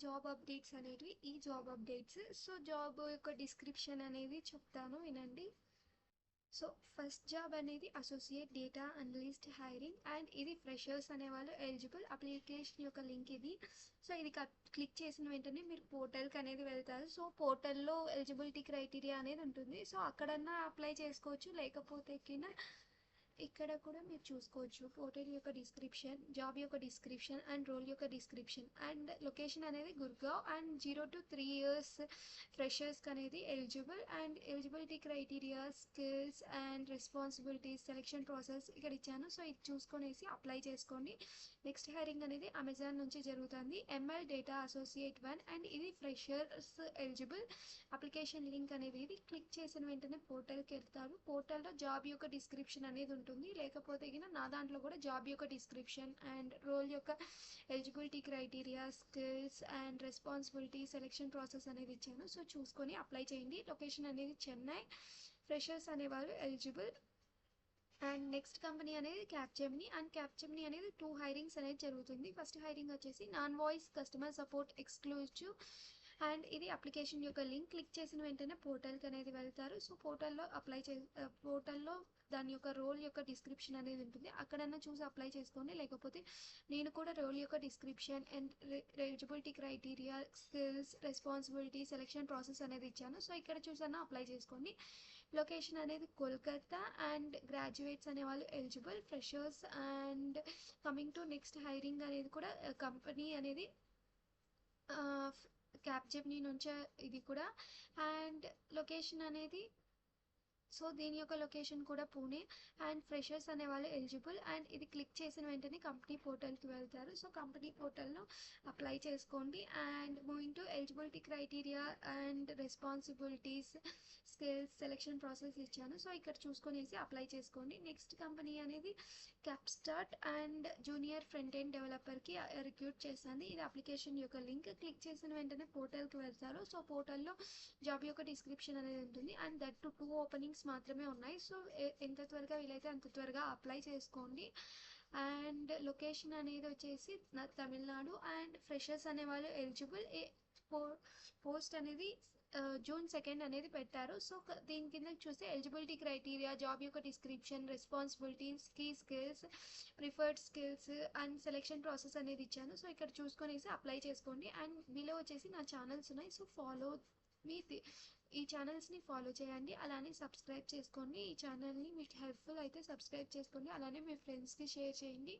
Job updates అనేవి ఈ job updates. So job యొక్క డిస్క్రిప్షన్ అనేది చెప్తాను వినండి. సో ఫస్ట్ జాబ్ అనేది associate data analyst hiring and ఇది ఫ్రెషర్స్ అనేవాళ్ళు ఎలిజిబుల్. అప్లికేషన్ యొక్క లింక్ ఇది. సో ఇది క్లిక్ చేసిన వెంటనే మీరు పోర్టల్కి అనేది వెళ్తారు. సో పోర్టల్లో ఎలిజిబిలిటీ క్రైటీరియా అనేది ఉంటుంది. సో అక్కడన్నా అప్లై చేసుకోవచ్చు, లేకపోతే ఇక్కడ కూడా మీరు చూసుకోవచ్చు పోర్టల్ యొక్క డిస్క్రిప్షన్, జాబ్ యొక్క డిస్క్రిప్షన్ అండ్ రోల్ యొక్క డిస్క్రిప్షన్ అండ్ లొకేషన్ అనేది గుర్గావ్ అండ్ 0 to 3 years ఫ్రెషర్స్కి అనేది eligible and eligibility criteria, skills and responsibilities, selection process ఇక్కడ ఇచ్చాను. సో ఇది చూసుకొనేసి అప్లై చేసుకోండి. నెక్స్ట్ హైరింగ్ అనేది అమెజాన్ నుంచి జరుగుతుంది. ఎంఎల్ డేటా అసోసియేట్ 1 అండ్ ఇది ఫ్రెషర్స్ ఎలిజిబుల్. అప్లికేషన్ లింక్ అనేది ఇది క్లిక్ చేసిన వెంటనే పోర్టల్కి వెళ్తారు. పోర్టల్లో జాబ్ యొక్క డిస్క్రిప్షన్ అనేది ఉంటుంది, లేకపోతే నా దాంట్లో కూడా జాబ్ యొక్క డిస్క్రిప్షన్ అండ్ రోల్ యొక్క eligibility criteria, skills and responsibility, selection process అనేది ఇచ్చాను. సో చూసుకొని అప్లై చేయండి. లొకేషన్ అనేది చెన్నై. ఫ్రెషర్స్ అనేవాళ్ళు ఎలిజిబుల్. అండ్ నెక్స్ట్ కంపెనీ అనేది క్యాప్జెమినీ అండ్ క్యాప్జెమినీ అనేది 2 హైరింగ్స్ అనేది జరుగుతుంది. ఫస్ట్ హైరింగ్ వచ్చేసి non voice customer support exclusive and ఇది అప్లికేషన్ యొక్క లింక్ క్లిక్ చేసిన వెంటనే పోర్టల్కి అనేది వెళ్తారు. సో పోర్టల్లో పోర్టల్లో దాని యొక్క రోల్ యొక్క డిస్క్రిప్షన్ అనేది ఉంటుంది, అక్కడన్నా చూసి అప్లై చేసుకోండి. లేకపోతే నేను కూడా రోల్ యొక్క description and eligibility criteria, skills, responsibility, selection process అనేది ఇచ్చాను. సో ఇక్కడ చూసన్నా అప్లై చేసుకోండి. లొకేషన్ అనేది కోల్కతా అండ్ గ్రాడ్యుయేట్స్ అనేవాళ్ళు eligible. Freshers and coming to next hiring అనేది కూడా కంపెనీ అనేది క్యాప్జెమినీ నుంచే ఇది కూడా. అండ్ లొకేషన్ అనేది సో దీని యొక్క లొకేషన్ కూడా పూణే అండ్ ఫ్రెషర్స్ అనేవాళ్ళు ఎలిజిబుల్. అండ్ ఇది క్లిక్ చేసిన వెంటనే కంపెనీ పోర్టల్కి వెళ్తారు. సో కంపెనీ పోర్టల్లో అప్లై చేసుకోండి. And moving to eligibility criteria and responsibilities, skills, selection process ఇచ్చాను. సో ఇక్కడ చూసుకొనేసి అప్లై చేసుకోండి. నెక్స్ట్ కంపెనీ అనేది Capstart and junior front end డెవలపర్కి రిక్రూట్ చేస్తుంది. ఇది అప్లికేషన్ యొక్క లింక్ క్లిక్ చేసిన వెంటనే పోర్టల్కి వెళ్తారు. సో పోర్టల్లో జాబ్ యొక్క డిస్క్రిప్షన్ అనేది ఉంటుంది అండ్ దట్ టు 2 ఓపెనింగ్స్ మాత్రమే ఉన్నాయి. సో ఎంత త్వరగా వీలైతే అంత త్వరగా అప్లై చేసుకోండి. అండ్ లొకేషన్ అనేది వచ్చేసి తమిళనాడు అండ్ ఫ్రెషర్స్ అనేవాళ్ళు ఎలిజిబుల్. పోస్ట్ అనేది June 2 అనేది పెట్టారు. సో దీని కింద చూస్తే ఎలిజిబిలిటీ క్రైటీరియా, జాబ్ యొక్క description, responsibilities, key skills, preferred skills and selection process అనేది ఇచ్చాను. సో ఇక్కడ చూసుకొనేసి అప్లై చేసుకోండి. అండ్ బిలో వచ్చేసి నా ఛానల్స్ ఉన్నాయి. సో ఈ ఛానల్స్ని ఫాలో చేయండి, అలానే సబ్స్క్రైబ్ చేసుకోండి. ఈ ఛానల్ని మీకు హెల్ప్ఫుల్ అయితే సబ్స్క్రైబ్ చేసుకోండి, అలానే మీ ఫ్రెండ్స్కి షేర్ చేయండి.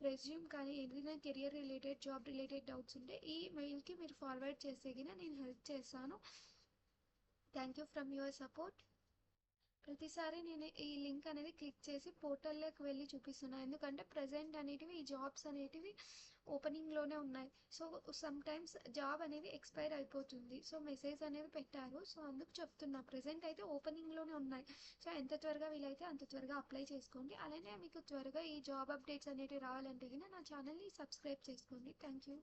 రెజ్యూమ్ కానీ ఏదైనా career related, job related doubts ఉంటే ఈ మెయిల్కి మీరు ఫార్వర్డ్ చేస్తే నేను హెల్ప్ చేస్తాను. Thank you from your support. ప్రతిసారి నేను ఈ లింక్ అనేది క్లిక్ చేసి పోర్టల్లోకి వెళ్ళి చూపిస్తున్నాను, ఎందుకంటే ప్రజెంట్ అనేటివి ఈ జాబ్స్ అనేటివి ఓపెనింగ్లోనే ఉన్నాయి. సో సమ్ టైమ్స్ జాబ్ అనేది ఎక్స్పైర్ అయిపోతుంది. సో మెసేజ్ అనేది పెట్టారు. సో అందుకు చెప్తున్నా, ప్రజెంట్ అయితే ఓపెనింగ్లోనే ఉన్నాయి. సో ఎంత త్వరగా వీలైతే అంత త్వరగా అప్లై చేసుకోండి. అలానే మీకు త్వరగా ఈ జాబ్ అప్డేట్స్ అనేటివి రావాలంటే నా ఛానల్ని సబ్స్క్రైబ్ చేసుకోండి. Thank you.